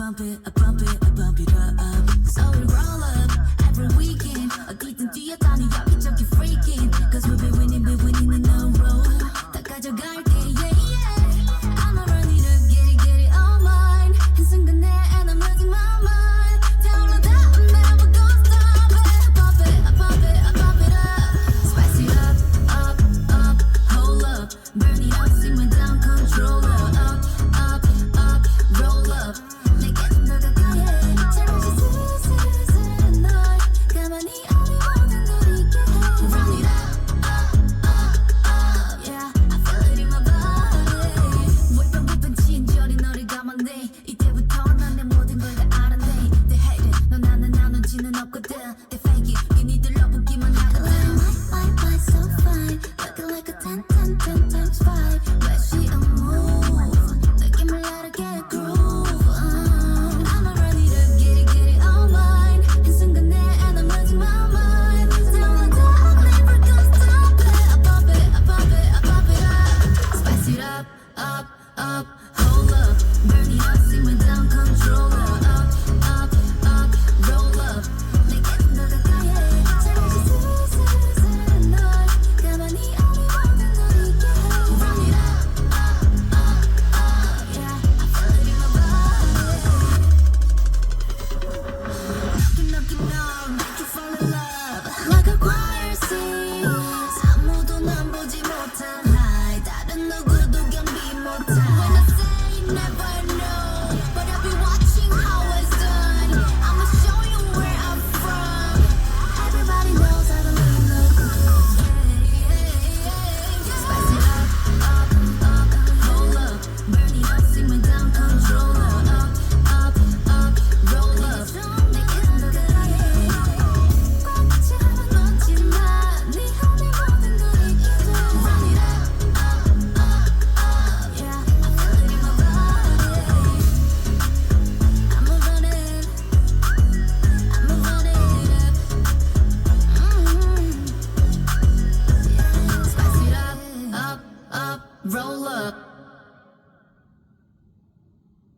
bump it, I bump it, I bump it up. So we roll up every weekend. 어디든 뛰어다니 여기저기 freaking. Cause we've been winning in a row. 다 가져갈게, yeah, yeah. I'ma run it up, get it all mine. 한순간에 and I'm losing my mind. 타오르다, I'm never gonna stop it. Bump it, I bump it, I bump it up. Spice it up, hold up. Burn it up, simmer down, controller. Up, roll up. 내게 좀 더 가까이 해. 잠시 스르스르 널 가만히 아니 모든 걸 잊게 해. Run it up, yeah. I feel it in my body. whipping 친절히 너를 감았네. 이때부터 난 내 모든 걸 다 알았네. They hate it. 너 나는 나누지는 없거든. They fake it. 괜히 들러보기만 하거든. Why so fine? Looking like a 10 times 5. Where she a move? 느낌을 알게 groove. I'ma run it up, get it all mine. 한순간에 and I'm losing my mind. Don't I'm never gonna stop it. I bump it, I bump it, I bump it up. Spice it up, hold up. Burn it up, simmer down, controller.